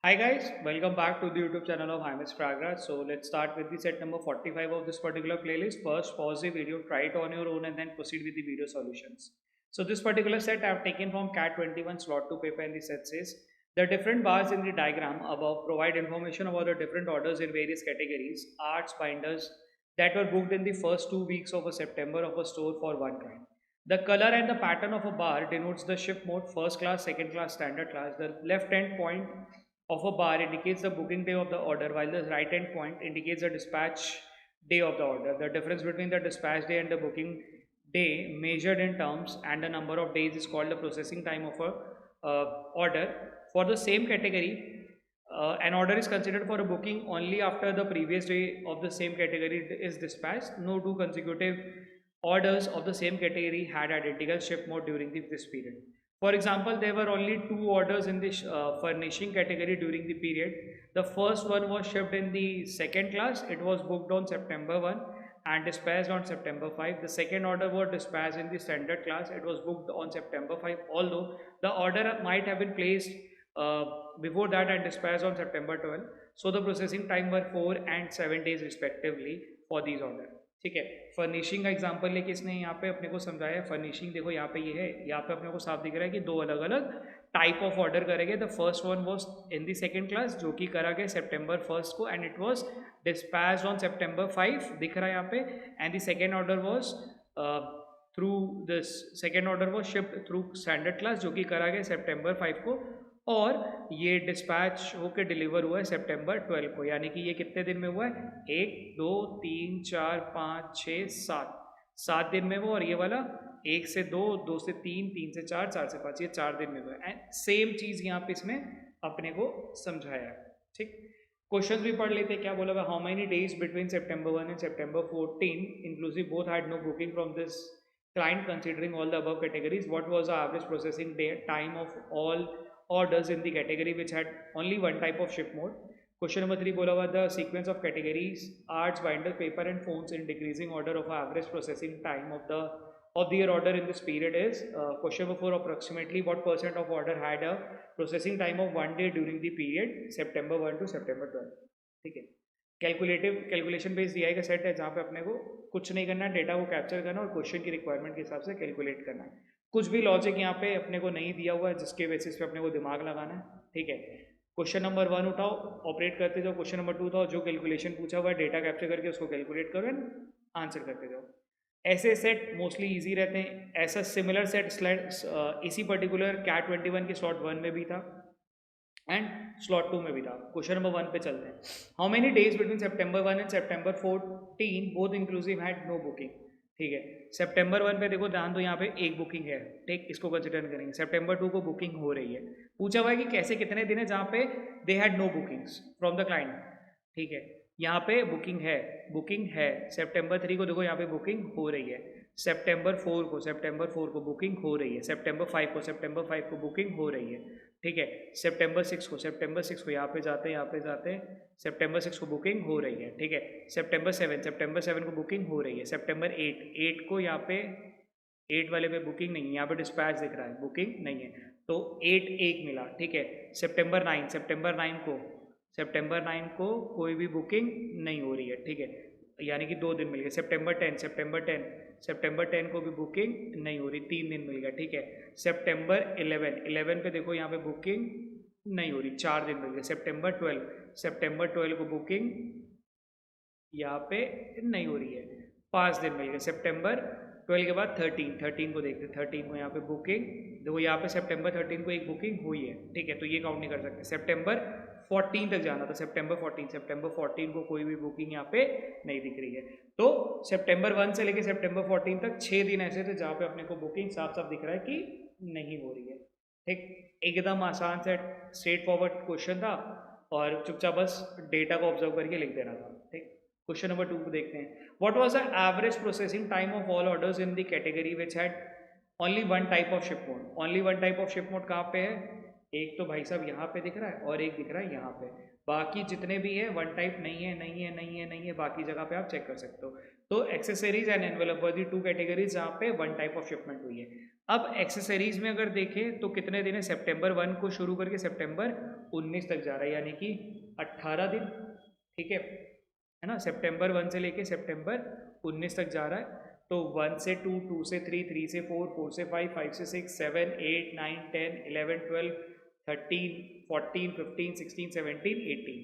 Hi guys, welcome back to the YouTube channel of Hymas Pragra. So let's start with the set number 45 of this particular playlist. First, pause the video, try it on your own and then proceed with the video solutions. So this particular set I have taken from CAT 21 slot 2 paper, and the set says the different bars in the diagram above provide information about the different orders in various categories, arts, binders that were booked in the first 2 weeks of a September of a store for one client. The color and the pattern of a bar denotes the ship mode, first class, second class, standard class. The left hand point of a bar indicates the booking day of the order, while the right hand point indicates the dispatch day of the order. The difference between the dispatch day and the booking day measured in terms and the number of days is called the processing time of a order. For the same category, an order is considered for a booking only after the previous day of the same category is dispatched. No two consecutive orders of the same category had identical ship mode during this period. For example, there were only two orders in the furnishing category during the period. The first one was shipped in the second class. It was booked on September 1 and dispatched on September 5. The second order was dispatched in the standard class. It was booked on September 5, although the order might have been placed uh, before that and dispatched on September 12. So the processing time were 4 and 7 days respectively for these orders. ठीक है, furnishing का example लेके इसने यहाँ पे अपने को समझाया है. फर्निशिंग देखो यहाँ पे ये है, यहाँ पे अपने को साफ दिख रहा है कि दो अलग अलग टाइप ऑफ ऑर्डर करेंगे. The first one was in the second class जो कि करा गया September 1 को and it was dispatched on September 5 दिख रहा है यहाँ पे. And the second order was through this second order was shipped through standard class जो कि करा गया September 5 को, और ये डिस्पैच होकर डिलीवर हुआ है September 12 को. यानी कि ये कितने दिन में हुआ है? 1 2 3 4 5 6 7 7 दिन में वो, और ये वाला 1 से 2 2 से 3 3 से 4 4 से 5 ये 4 दिन में हुआ है. एंड सेम चीज़ यहाँ पे इसमें अपने को समझाया है. ठीक, क्वेश्चन भी पढ़ लेते हैं. क्या बोला हुआ? How many days between September 1 and September 14 inclusive both had no booking from this client considering all the above categories. What was the average processing day time of all orders in the category which had only one type of ship mode? Question number 3 बोला हुआ the sequence of categories arts, binder, paper and phones in decreasing order of average processing time of their order in this period is. Question number 4 approximately what percent of order had a processing time of 1 day during the period September 1 to September 12. ठीक है, calculation based दिया का set है जहाँ पे अपने को कुछ नहीं करना है, डेटा को कैप्चर करना और क्वेश्चन की रिक्वायरमेंट के हिसाब से कैलकुलेट करना है. कुछ भी लॉजिक यहाँ पे अपने को नहीं दिया हुआ है जिसके बेसिस पे अपने को दिमाग लगाना है. ठीक है, क्वेश्चन नंबर 1 उठाओ, ऑपरेट करते जाओ. क्वेश्चन नंबर 2 उठाओ, जो कैलकुलेशन पूछा हुआ है डेटा कैप्चर करके उसको कैलकुलेट करो एंड आंसर करते जाओ. ऐसे सेट मोस्टली ईजी रहते हैं. ऐसा सिमिलर सेट इसी पर्टिकुलर CAT 21 के स्लॉट 1 में भी था एंड स्लॉट 2 में भी था. क्वेश्चन नंबर 1 पे चलते हैं. How many days between September 1 and September 14 both inclusive had no booking. ठीक है, September 1 पे देखो ध्यान दो, यहाँ पे एक बुकिंग है. ठीक, इसको कंसिडर करेंगे. September 2 को बुकिंग हो रही है. पूछा हुआ है कि कैसे कितने दिन है जहाँ पे they had no bookings from the client. ठीक है, यहाँ पे बुकिंग है. September 3 को देखो यहाँ पे बुकिंग हो रही है. September 4 को बुकिंग हो रही है. September 5 को बुकिंग हो रही है. ठीक है, September 6 को यहाँ पे जाते हैं September 6 को बुकिंग हो रही है. ठीक है, September 7 को बुकिंग हो रही है. September 8 को यहाँ पे 8 वाले पे बुकिंग नहीं है, यहाँ पे डिस्पैच दिख रहा है, बुकिंग नहीं है, तो 8 एक मिला. ठीक है, September 9 को कोई भी बुकिंग नहीं हो रही है. ठीक है, यानी कि 2 दिन मिल गए. September 10 को भी बुकिंग नहीं हो रही, 3 दिन मिल गया. ठीक है, September 11 पे देखो यहाँ पे बुकिंग नहीं हो रही, 4 दिन मिल गए. September 12 को बुकिंग यहाँ पे नहीं हो रही है, 5 दिन मिल गए. September 12 के बाद 13 को देखते हैं. 13 को यहाँ पे बुकिंग देखो, यहाँ पे September 13 को एक बुकिंग हुई है. ठीक है, तो ये काउंट नहीं कर सकते. September 14 तक जाना था. September 14 को कोई भी बुकिंग यहाँ पे नहीं दिख रही है. तो September 1 से लेके September 14 तक 6 दिन ऐसे थे जहाँ पे अपने को बुकिंग साफ साफ दिख रहा है कि नहीं हो रही है. ठीक, एकदम आसान से स्ट्रेट फॉरवर्ड क्वेश्चन था और चुपचाप बस डेटा को ऑब्जर्व करके लिख देना था. ठीक, क्वेश्चन नंबर 2 को देखते हैं. What was the average processing time of all orders in the category which had only one type of ship mode. Only one type of ship mode कहाँ पे है? एक तो भाई साहब यहाँ पे दिख रहा है और एक दिख रहा है यहाँ पे. बाकी जितने भी है वन टाइप नहीं है. बाकी जगह पे आप चेक कर सकते हो. तो accessories and envelope were the 2 categories जहाँ पे वन टाइप ऑफ शिपमेंट हुई है. अब एक्सेसरीज में अगर देखें तो कितने दिन है, सितंबर 1 को शुरू करके सितंबर 19 तक जा रहा है, यानी कि 18 दिन, ठीक है ना। सितंबर 1 से लेके सितंबर 19 तक जा रहा है। तो 1 से 2, 2 से 3, 3 से 4, 4 से 5, 5 से 6, 7, 8, 9, 10, 11, 12, 13, 14, 15, 16, 17, 18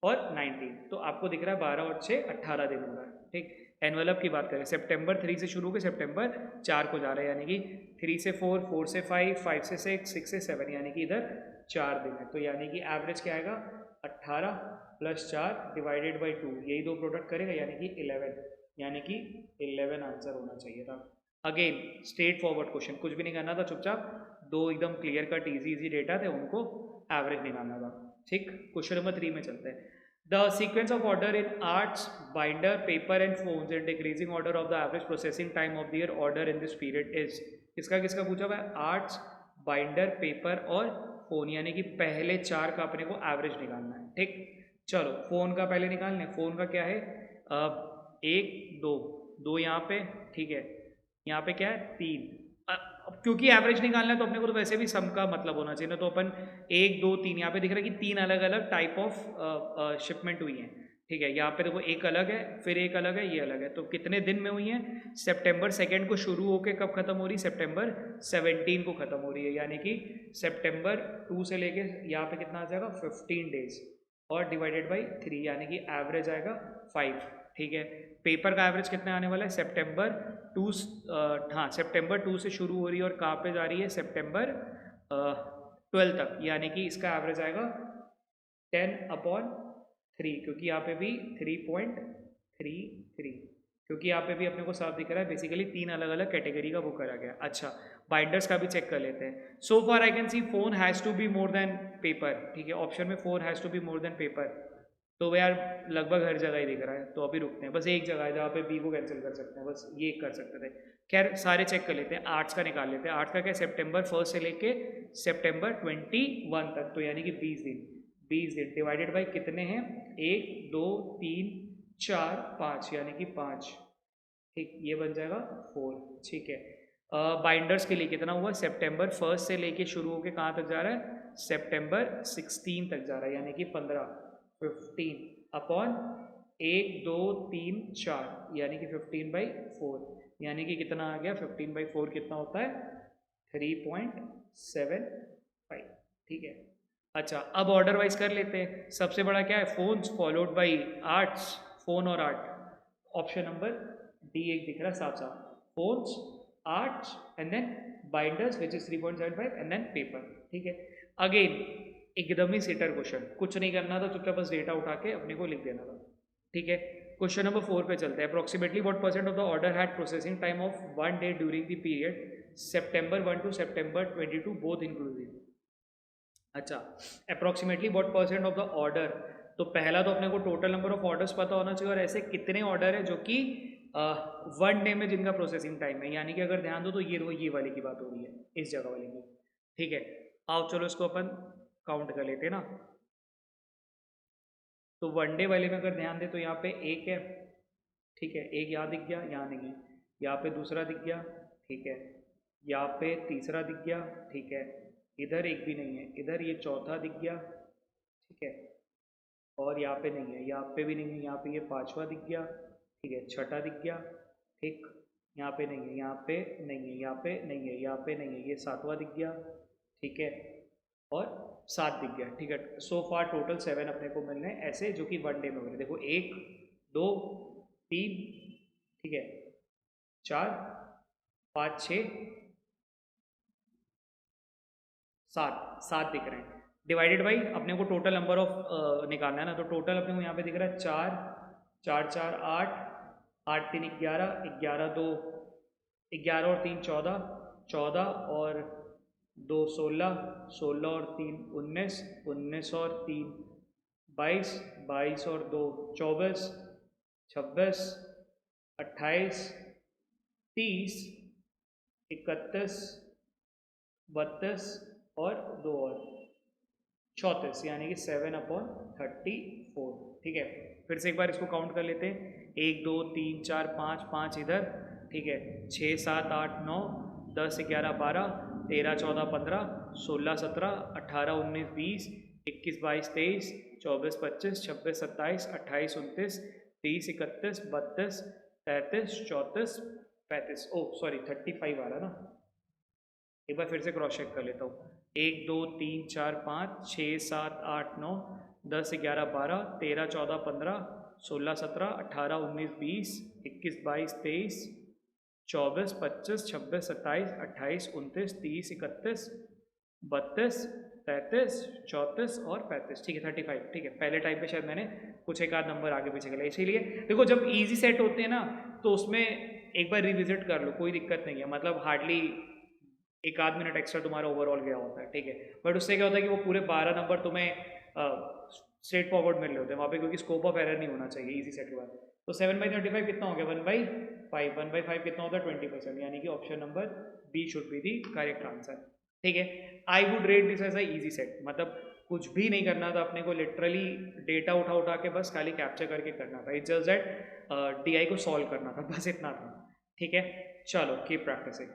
और 19। तो आपको दिख रहा है 12 और 6 18 दिन हो रहा है, ठीक। एनवेलप की बात करें, सितंबर 3 से शुरू होकर सितंबर 4 को जा रहा है, यानी कि 3 से 4, 4 से 5, 5 से 6, 6 से 7, यानी कि इधर 4 दिन है। तो यानी कि एवरेज क्या आएगा, 18 + 4 डिवाइडेड बाई 2, यही दो प्रोडक्ट करेगा, यानी कि 11, यानी कि 11 आंसर होना चाहिए था। अगेन स्ट्रेट फॉरवर्ड क्वेश्चन, कुछ भी नहीं करना था, चुपचाप दो एकदम क्लियर कट इजी डेटा थे, उनको एवरेज निकालना था, ठीक। क्वेश्चन नंबर 3 में चलते हैं। The sequence of order in arts, binder, paper and phones in decreasing order of the average processing time of their order in this period is, किसका किसका पूछा हुआ है, आर्ट्स, बाइंडर, पेपर और फोन, यानी कि पहले 4 का अपने को एवरेज निकालना है, ठीक। चलो फोन का पहले निकालने, फोन का क्या है, 1 2 2 यहाँ पे, ठीक है, यहाँ पे क्या है 3। अब क्योंकि एवरेज निकालना है तो अपने को तो वैसे भी सम का मतलब होना चाहिए ना, तो अपन 1 2 3, यहाँ पे दिख रहा है कि 3 अलग अलग टाइप ऑफ शिपमेंट हुई हैं, ठीक है। यहाँ पे देखो एक अलग है, फिर एक अलग है, ये अलग है, तो कितने दिन में हुई हैं, सितंबर 2 को शुरू होके कब खत्म हो रही है, सितंबर 17 को खत्म हो रही है, यानी कि सितंबर 2 से लेके यहाँ पे कितना आ जाएगा 15 डेज और डिवाइडेड बाई 3, यानी कि एवरेज आएगा 5, ठीक है। पेपर का एवरेज कितना आने वाला है, सितंबर 2, हाँ सितंबर 2 से शुरू हो रही है और कहाँ पे जा रही है, सितंबर 12 तक, यानी कि इसका एवरेज आएगा 10/3, क्योंकि यहाँ पे भी 3.33, क्योंकि यहाँ पे भी अपने को साफ दिख रहा है बेसिकली 3 अलग अलग कैटेगरी का वो करा गया। अच्छा बाइंडर्स का भी चेक कर लेते हैं। So far I can see phone has to be more than paper, ठीक है, ऑप्शन में phone has to be more than paper, तो यार लगभग हर जगह ही दिख रहा है, तो अभी रुकते हैं, बस एक जगह है जहाँ पे बी को कैंसिल कर सकते हैं, बस ये कर सकते थे। खैर सारे चेक कर लेते हैं, आर्ट्स का निकाल लेते हैं। आर्ट्स का क्या, सितंबर 1 से लेके सितंबर 21 तक, तो यानी कि 20 दिन, 20 दिन डिवाइडेड बाई कितने हैं, 1 2 3 4 5, यानी कि 5, ठीक, ये बन जाएगा 4, ठीक है। बाइंडर्स के लिए कितना हुआ, सितंबर 1 से लेके शुरू होके कहाँ तक जा रहा है, सितंबर 16 तक जा रहा है, यानी कि 15 अपॉन 1 2 3 4, यानी कि 15/4, यानी कि कितना आ गया, 15/4 कितना होता है, 3.75, ठीक है। अच्छा अब ऑर्डर वाइज कर लेते हैं। सबसे बड़ा क्या है, phones followed by arts, phone और आर्ट, ऑप्शन नंबर डी एक दिख रहा है साफ साफ, phones, arts and then binders which is 3.75 and then paper, ठीक है। अगेन एकदम ही सेटर क्वेश्चन, कुछ नहीं करना था, चुपचाप बस डेटा उठा के अपने को लिख देना था, ठीक है। क्वेश्चन नंबर 4 पे चलते हैं। Approximately what percent of the order had processing time of 1 day during the period September 1 to September 22 both inclusive. अच्छा approximately what percent of the order, तो पहला तो अपने को टोटल नंबर ऑफ ऑर्डर्स पता होना चाहिए और ऐसे कितने ऑर्डर है जो कि 1 डे में जिनका प्रोसेसिंग टाइम है, यानी कि अगर ध्यान दो तो ये वाले की बात हो रही है, इस जगह वाले की, ठीक है। आओ चलो इसको अपन काउंट कर लेते हैं ना। तो 1 डे वाले में अगर ध्यान दे तो यहाँ पे एक है, ठीक है, एक यहाँ दिख गया, यहाँ नहीं है, यहाँ पे दूसरा दिख गया, ठीक है, यहाँ पे तीसरा दिख गया, ठीक है, इधर एक भी नहीं है, इधर ये चौथा दिख गया, ठीक है, और यहाँ पे नहीं है, यहाँ पे भी नहीं है, यहाँ पे ये पांचवा दिख गया, ठीक है, छठा दिख गया, ठीक, यहाँ पे नहीं है, यहाँ पे नहीं है, यहाँ पे नहीं है, यहाँ पे नहीं है, ये सातवां दिख गया, ठीक है, और 7 दिख गया, ठीक है। सो फार टोटल 7 अपने को मिलने हैं ऐसे जो कि 1 डे में हो रहे। देखो 1 2 3, ठीक है, 4 5 6 7 दिख रहे हैं, डिवाइडेड बाई अपने को टोटल नंबर ऑफ निकालना है ना, तो टोटल अपने को यहाँ पे दिख रहा है 4 4 4 8 8 3 11 11 2 11 और 3 14 14 और 2 16 16 और 3 19 19 और 3 22 22 और 2 24 26 28 30 31 32 और 2 और 34, यानी कि 7/34, ठीक है। फिर से एक बार इसको काउंट कर लेते हैं, 1 2 3 4 5 5 इधर, ठीक है, 6 7 8 9 10 11 12 13 14 15 16 17 18 19 20 21 22 23 24 25 26 27 28 29 30 31 32 33 34 35 ओ सॉरी 35 आ रहा ना, एक बार फिर से क्रॉस चेक कर लेता हूँ। 1 2 3 4 5 6 7 8 9 10 11 12 13 14 15 16 17 18 19 20 21 22 23 24 25 26 27 28 29 30 31 32 33 34 और 35, ठीक है 35, ठीक है। पहले टाइप पे शायद मैंने कुछ एक आध नंबर आगे पीछे कर लिया, इसीलिए देखो जब इजी सेट होते हैं ना तो उसमें एक बार रिविजिट कर लो, कोई दिक्कत नहीं है, मतलब हार्डली एक आध मिनट एक्स्ट्रा तुम्हारा ओवरऑल गया होता है, ठीक है। बट उससे क्या होता है कि वो पूरे 12 नंबर तुम्हें स्ट्रेट फॉरवर्ड मिल रहे होते हैं वहाँ पे, क्योंकि स्कोप ऑफ एरर नहीं होना चाहिए इजी सेट के बाद। तो 7/35 कितना हो गया, 1/5, 1/5 कितना होता है 20%, यानी कि option number B should be the correct answer, ठीक है। I would rate this as a easy set, मतलब कुछ भी नहीं करना था अपने को, लिटरली डेटा उठा उठा के बस खाली कैप्चर करके करना था, इट्स जस्ट दैट DI को सॉल्व करना था, बस इतना था, ठीक है। चलो कीप प्रैक्टिसिंग।